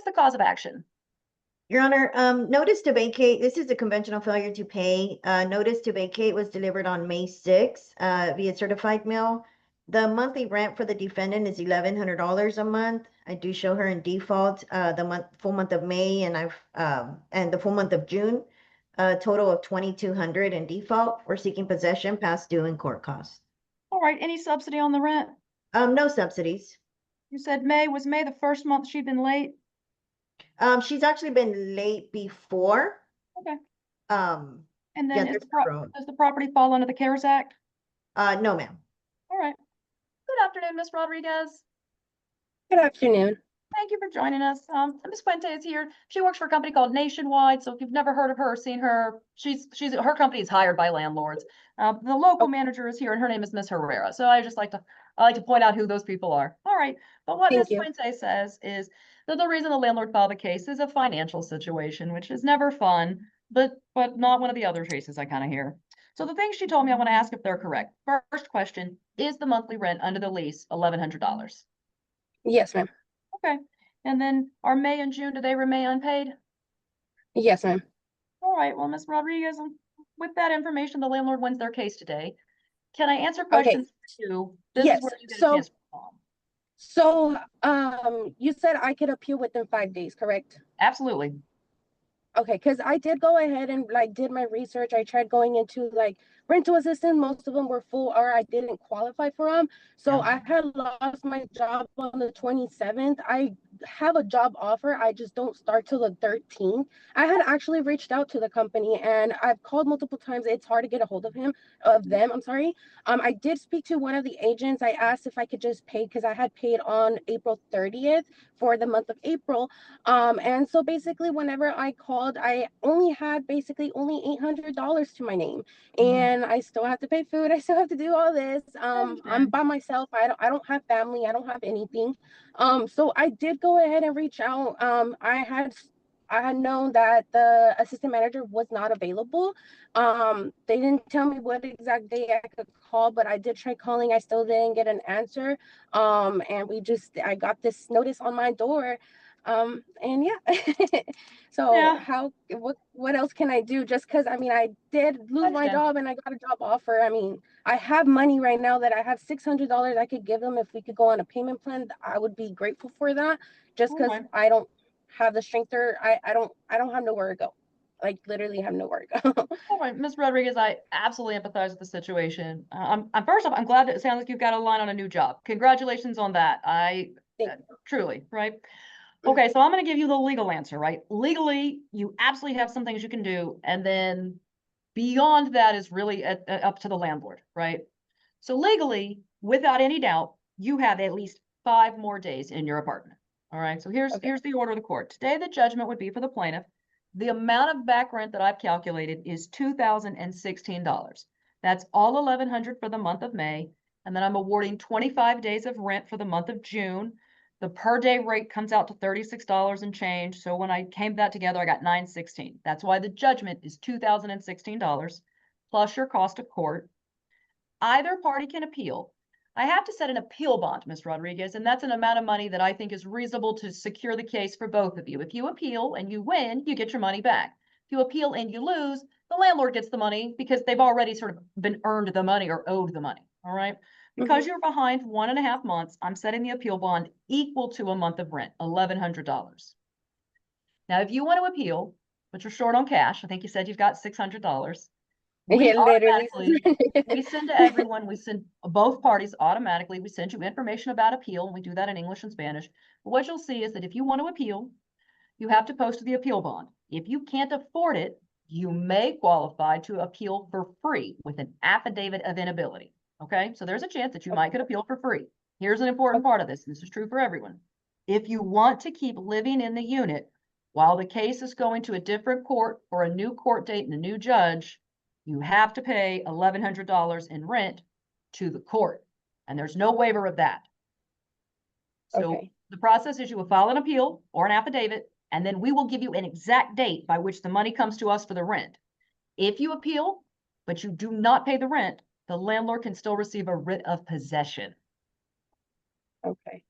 the cause of action? Your Honor, notice to vacate, this is a conventional failure to pay. Notice to vacate was delivered on May 6th via certified mail. The monthly rent for the defendant is $1,100 a month. I do show her in default full month of May and the full month of June. A total of $2,200 in default. We're seeking possession past due and court costs. All right, any subsidy on the rent? No subsidies. You said May. Was May the first month she'd been late? She's actually been late before. Okay. Um, And then yeah, does the property fall under the CARES Act? no, ma'am. All right. Good afternoon, Ms. Rodriguez. Good afternoon. Thank you for joining us. Ms. Puente is here. She works for a company called Nationwide. So if you've never heard of her or seen her, her company is hired by landlords. The local manager is here, and her name is Ms. Herrera. So I like to point out who those people are. All right. But what Ms. Puente says is that the reason the landlord filed the case is a financial situation, which is never fun, but not one of the other cases I kind of hear. So the things she told me, I want to ask if they're correct. First question, is the monthly rent under the lease $1,100? Yes, ma'am. Okay. And then are May and June, do they remain unpaid? Yes, ma'am. All right. Well, Ms. Rodriguez, with that information, the landlord wins their case today. Can I answer questions for you? This is where you get a chance to respond. So, you said I could appeal within 5 days, correct? Absolutely. Okay, because I did go ahead and did my research. I tried going into rental assistance. Most of them were full, or I didn't qualify for them. So I had lost my job on the 27th. I have a job offer. I just don't start till the 13th. I had actually reached out to the company, and I've called multiple times. It's hard to get a hold of them. I'm sorry. I did speak to one of the agents. I asked if I could just pay, because I had paid on April 30th for the month of April. And so basically whenever I called, I only had only $800 to my name, and I still have to pay food. I still have to do all this. I'm by myself. I don't have family. I don't have anything. So I did go ahead and reach out. I had known that the assistant manager was not available. They didn't tell me what exact day I could call, but I did try calling. I still didn't get an answer. And I got this notice on my door. And yeah. So what else can I do? Just because I did lose my job and I got a job offer. I have money right now that I have $600 I could give them. If we could go on a payment plan, I would be grateful for that. Just because I don't have the strength, or I don't have nowhere to go. Like literally have nowhere to go. All right, Ms. Rodriguez, I absolutely empathize with the situation. First off, I'm glad that it sounds like you've got a line on a new job. Congratulations on that. Truly, right? Okay, so I'm going to give you the legal answer, right? Legally, you absolutely have some things you can do. And then beyond that is really up to the landlord, right? So legally, without any doubt, you have at least 5 more days in your apartment. All right, so here's the order of the court. Today, the judgment would be for the plaintiff. The amount of back rent that I've calculated is $2,016. That's all $1,100 for the month of May. And then I'm awarding 25 days of rent for the month of June. The per day rate comes out to $36 and change. So when I came that together, I got $916. That's why the judgment is $2,016 plus your cost of court. Either party can appeal. I have to set an appeal bond, Ms. Rodriguez, and that's an amount of money that I think is reasonable to secure the case for both of you. If you appeal and you win, you get your money back. If you appeal and you lose, the landlord gets the money because they've already sort of been earned the money or owed the money. All right. Because you're behind 1.5 months, I'm setting the appeal bond equal to a month of rent, $1,100. Now, if you want to appeal, but you're short on cash, I think you said you've got $600. We send to everyone, we send both parties automatically. We send you information about appeal, and we do that in English and Spanish. But what you'll see is that if you want to appeal, you have to post the appeal bond. If you can't afford it, you may qualify to appeal for free with an affidavit of inability. Okay, so there's a chance that you might get appeal for free. Here's an important part of this. This is true for everyone. If you want to keep living in the unit while the case is going to a different court or a new court date and a new judge, you have to pay $1,100 in rent to the court. And there's no waiver of that. So the process is you will file an appeal or an affidavit, and then we will give you an exact date by which the money comes to us for the rent. If you appeal, but you do not pay the rent, the landlord can still receive a writ of possession. Okay.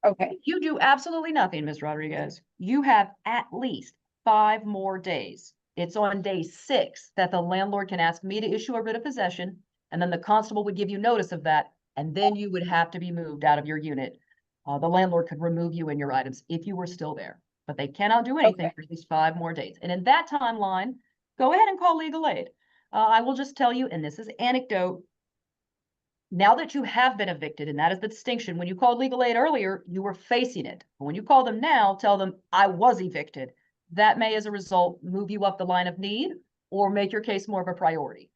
Okay. You do absolutely nothing, Ms. Rodriguez. You have at least 5 more days. It's on day 6 that the landlord can ask me to issue a writ of possession, and then the constable would give you notice of that, and then you would have to be moved out of your unit. The landlord could remove you and your items if you were still there, but they cannot do anything Okay. for at least 5 more days. And in that timeline, go ahead and call legal aid. I will just tell you, and this is anecdote, now that you have been evicted, and that is the distinction, when you called legal aid earlier, you were facing it. But when you call them now, tell them I was evicted. That may, as a result, move you up the line of need or make your case more of a priority.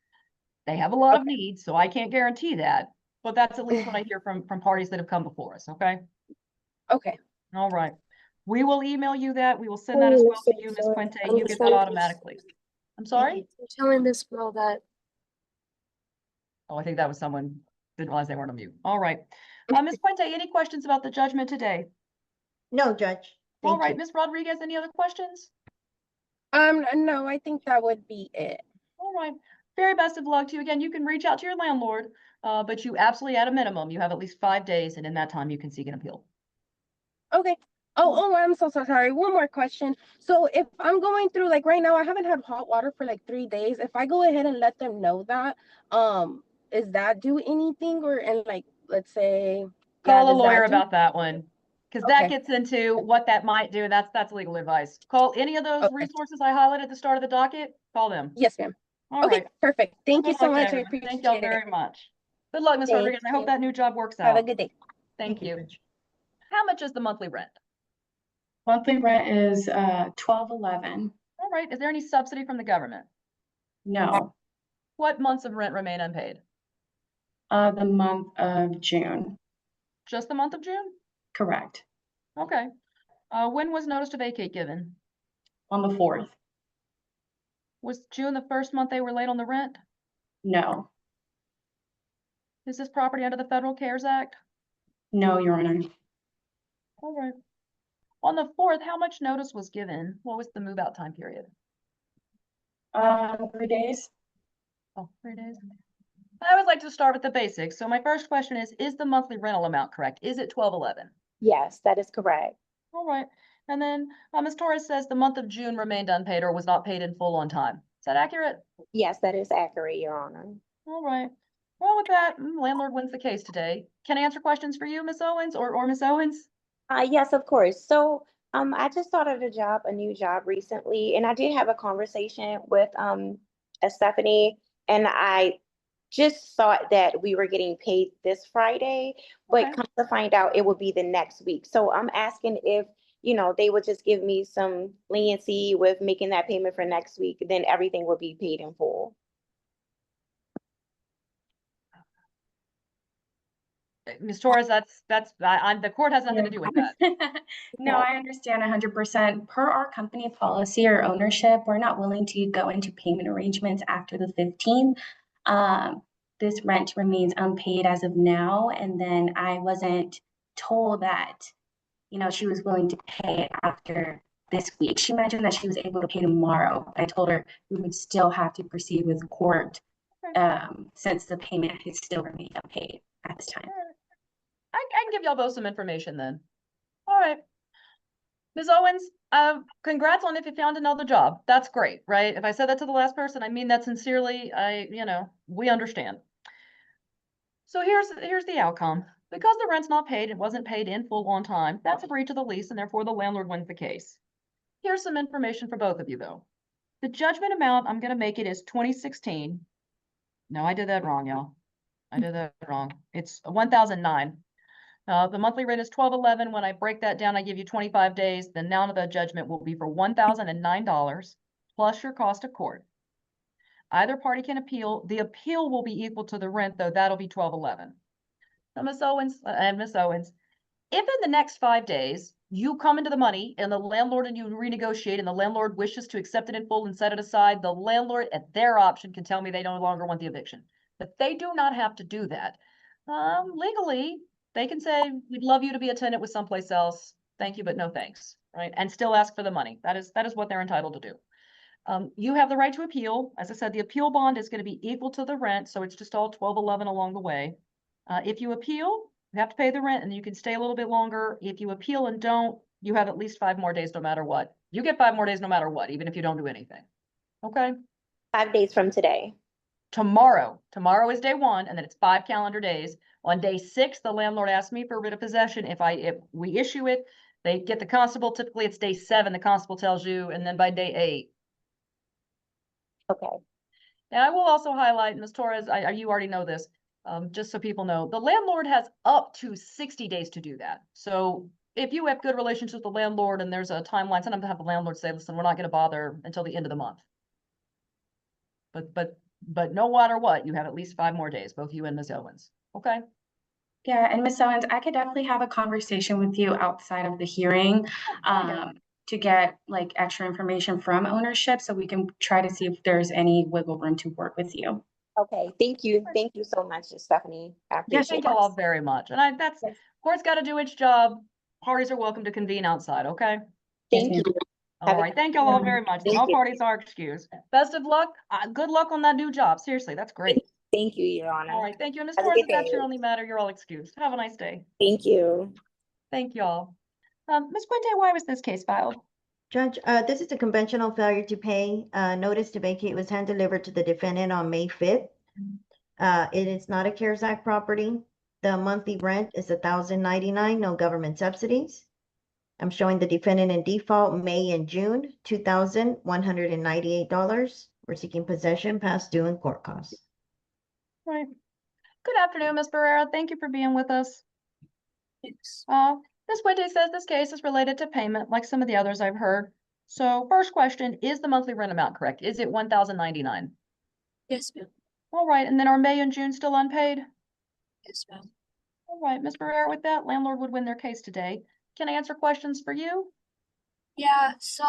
They have a lot of needs, so I can't guarantee that, but that's at least what I hear from parties that have come before us, okay? Okay. All right. We will email you that. We will send that as well to you, Ms. Puente. You get that automatically. I'm sorry? I'm telling this girl that Oh, I think that was someone, didn't realize they weren't on mute. All right. Ms. Puente, any questions about the judgment today? No, Judge. All Thank right, you. Ms. Rodriguez, any other questions? No, I think that would be it. All right. Very best of luck to you. Again, you can reach out to your landlord, but you absolutely, at a minimum, you have at least 5 days, and in that time, you can seek an appeal. Okay. Oh, I'm so sorry. One more question. So if I'm going through, like, right now, I haven't had hot water for like 3 days. If I go ahead and let them know that, is that do anything, or, and like, let's say, Call a does that lawyer do- about that one, because that Okay. gets into what that might do. That's legal advice. Call any of those Okay. resources I highlighted at the start of the docket. Call them. Yes, ma'am. All Okay, right. perfect. Thank you Good so luck to much. I everyone. appreciate Thank y'all it. very much. Good luck, Ms. Thank Rodriguez. I hope you. that new job works Have a out. good day. Thank you. Judge. How much is the monthly rent? monthly rent is $12.11. All right. Is there any subsidy from the government? No, What months of rent remain unpaid? the month of June. Just the month of June? Correct. Okay. When was notice to vacate given? On the 4th. Was June the first month they were late on the rent? No, Is this property under the Federal CARES Act? no, Your Honor. All right. On the 4th, how much notice was given? What was the move out time period? 3 days. Oh, 3 days. I always like to start with the basics. So my first question is the monthly rental amount correct? Is it 1211? Yes, that is correct. All right. And then Ms. Torres says the month of June remained unpaid or was not paid in full on time. Is that accurate? Yes, that is accurate, Your Honor. All right. Well, with that, landlord wins the case today. Can I answer questions for you, Ms. Owens or Ms. Owens? Yes, of course. So, I just started a new job recently, and I did have a conversation with Stephanie, and I just thought that we were getting paid this Friday, but Okay. come to find out it would be the next week. So I'm asking if, they would just give me some leniency with making that payment for next week, then everything will be paid in full. Ms. Torres, the court has nothing to do with that. No, I understand 100%. Per our company policy or ownership, we're not willing to go into payment arrangements after the 15th. This rent remains unpaid as of now, and then I wasn't told that, she was willing to pay it after this week. She mentioned that she was able to pay tomorrow. I told her we would still have to proceed with court since the payment has still remained unpaid at this time. I can give y'all both some information then. All right. Ms. Owens, congrats on if you found another job. That's great, right? If I said that to the last person, I mean that sincerely. We understand. So here's the outcome. Because the rent's not paid, it wasn't paid in full on time, that's a breach of the lease, and therefore the landlord wins the case. Here's some information for both of you, though. The judgment amount, I'm gonna make it is 2016. No, I did that wrong, y'all. I did that wrong. It's 1009. The monthly rate is 1211. When I break that down, I give you 25 days. The amount of the judgment will be for $1,009 plus your cost of court. Either party can appeal. The appeal will be equal to the rent, though. That'll be 1211. Now, Ms. Owens, if in the next 5 days you come into the money and the landlord and you renegotiate and the landlord wishes to accept it in full and set it aside, the landlord at their option can tell me they no longer want the eviction. But they do not have to do that. Legally, they can say, we'd love you to be a tenant with someplace else. Thank you, but no thanks, right? And still ask for the money. That is what they're entitled to do. You have the right to appeal. As I said, the appeal bond is going to be equal to the rent, so it's just all 1211 along the way. If you appeal, You have to pay the rent and you can stay a little bit longer. If you appeal and don't, you have at least 5 more days no matter what. You get 5 more days no matter what, even if you don't do anything. Okay? 5 days from today. Tomorrow is day 1, and then it's 5 calendar days. On day 6, the landlord asked me for a writ of possession. If we issue it, they get the constable. Typically it's day 7, the constable tells you, and then by day 8. Okay. And I will also highlight, Ms. Torres, you already know this, just so people know, the landlord has up to 60 days to do that. So if you have good relationships with the landlord and there's a timeline, sometimes I have the landlord say, listen, we're not going to bother until the end of the month. But no matter what, you have at least 5 more days, both you and Ms. Owens. Okay? Yeah, and Ms. Owens, I could definitely have a conversation with you outside of the hearing to get like extra information from ownership so we can try to see if there's any wiggle room to work with you. Okay. Thank you. Thank you so much, Stephanie. I Yes, appreciate thank you all it. very much. And court's got to do its job. Parties are welcome to convene outside, okay? Thank you. All right, thank y'all all very much. Thank All you. parties are excused. Best of luck. Good luck on that new job. Seriously, that's great. Thank you, Your Honor. All right, thank you. And as Have a far as good that's your day. only matter, you're all excused. Have a nice day. Thank you. Thank y'all. Ms. Puente, why was this case filed? Judge, this is a conventional failure to pay. Notice to vacate was hand delivered to the defendant on May 5th. It is not a CARES Act property. The monthly rent is $1,099, no government subsidies. I'm showing the defendant in default May and June, $2,198. We're seeking possession past due and court costs. Right. Good afternoon, Ms. Barrera. Thank you for being with us. Thanks. Ms. Puente says this case is related to payment, like some of the others I've heard. So first question, is the monthly rent amount correct? Is it $1,099? Yes, ma'am. All right, and then are May and June still unpaid? Yes, ma'am. All right, Ms. Barrera, with that, landlord would win their case today. Can I answer questions for you? Yeah, so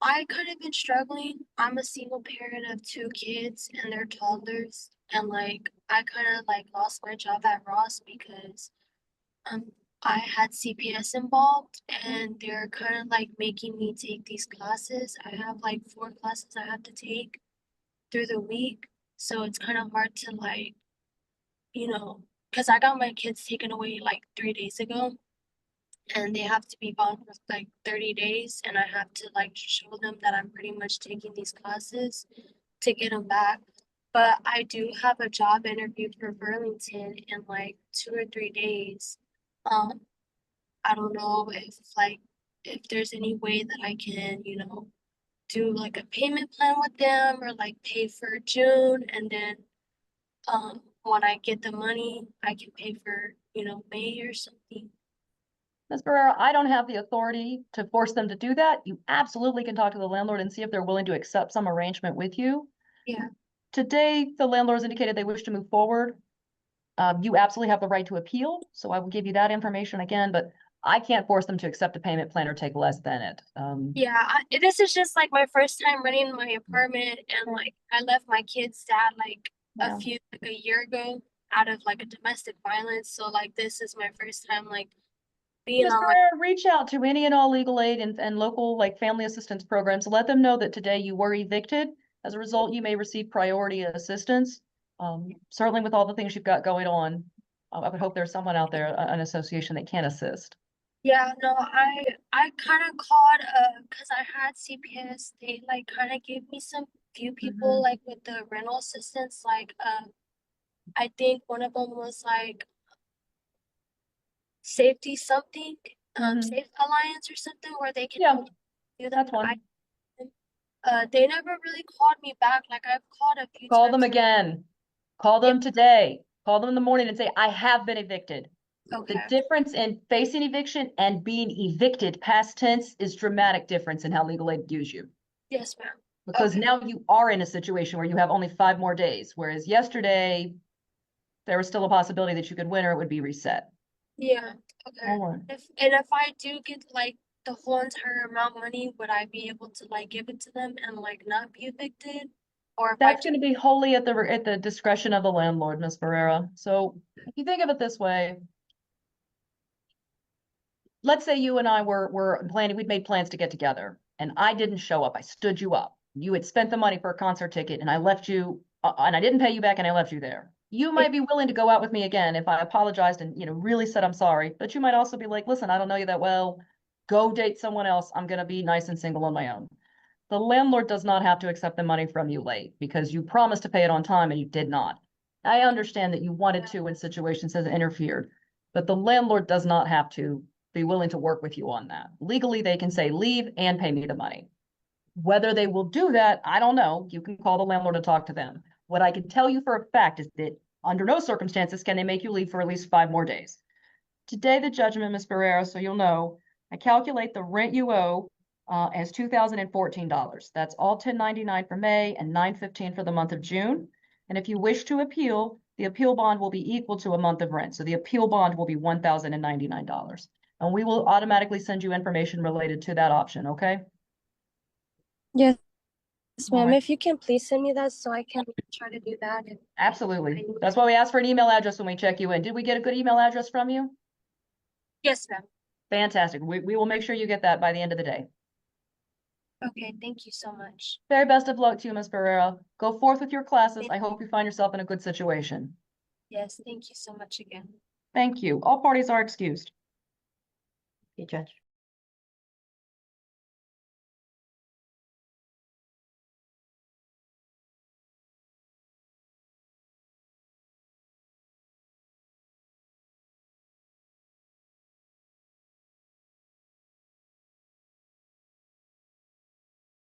I could have been struggling. I'm a single parent of 2 kids and they're toddlers, and like I kind of like lost my job at Ross because I had CPS involved and they're kind of like making me take these classes. I have like 4 classes I have to take through the week, so it's kind of hard to like, because I got my kids taken away like 3 days ago. And they have to be bound for like 30 days, and I have to like show them that I'm pretty much taking these classes to get them back. But I do have a job interview for Burlington in like 2 or 3 days. I don't know if there's any way that I can, do like a payment plan with them or like pay for June, and then when I get the money, I can pay for, May or something. Ms. Barrera, I don't have the authority to force them to do that. You absolutely can talk to the landlord and see if they're willing to accept some arrangement with you. Yeah. Today, the landlord has indicated they wish to move forward. You absolutely have the right to appeal, so I will give you that information again, but I can't force them to accept a payment plan or take less than it. Yeah, this is just like my first time renting my apartment, and like I left my kid's dad like a year ago out of like a domestic violence. So like this is my first time like being Ms. on like Barrera, reach out to any and all legal aid and local like family assistance programs. Let them know that today you were evicted. As a result, you may receive priority assistance. Certainly with all the things you've got going on, I would hope there's someone out there, an association that can assist. Yeah, no, I kind of called because I had CPS. They like kind of gave me some few people like with the rental assistance. Like I think one of them was like safety something, Safe Alliance or something, where they can help do that. That's one. They never really called me back. Like I've called a few Call times. them again. Call them today. Call them in the morning and say, I have been evicted. Okay. The difference in facing eviction and being evicted, past tense, is dramatic difference in how legal aid views you. Yes, ma'am. Because now you are in a situation where you have only 5 more days, whereas yesterday there was still a possibility that you could win or it would be reset. Yeah. Okay. All right. If I do get like the whole entire amount of money, would I be able to like give it to them and like not be evicted? Or if That's going to be wholly at the discretion of the landlord, Ms. Barrera. So if you think of it this way, let's say you and I were planning, we'd made plans to get together and I didn't show up. I stood you up. You had spent the money for a concert ticket and I left you and I didn't pay you back and I left you there. You might be willing to go out with me again if I apologized and, really said I'm sorry, but you might also be like, listen, I don't know you that well. Go date someone else. I'm going to be nice and single on my own. The landlord does not have to accept the money from you late because you promised to pay it on time and you did not. I understand that you wanted to when situations has interfered, but the landlord does not have to be willing to work with you on that. Legally, they can say leave and pay me the money. Whether they will do that, I don't know. You can call the landlord and talk to them. What I can tell you for a fact is that under no circumstances can they make you leave for at least 5 more days. Today, the judgment, Ms. Barrera, so you'll know, I calculate the rent you owe as $2,014. That's all 1099 for May and 915 for the month of June. And if you wish to appeal, the appeal bond will be equal to a month of rent. So the appeal bond will be $1,099. And we will automatically send you information related to that option, okay? Yes, All ma'am. right. If you can please send me that so I can try to do that. Absolutely. That's why we ask for an email address when we check you in. Did we get a good email address from you? Yes, ma'am. Fantastic. We will make sure you get that by the end of the day. Okay, thank you so much. Very best of luck to you, Ms. Barrera. Go forth with your classes. I hope you find yourself in a good situation. Yes, thank you so much again. Thank you. All parties are excused. You judge.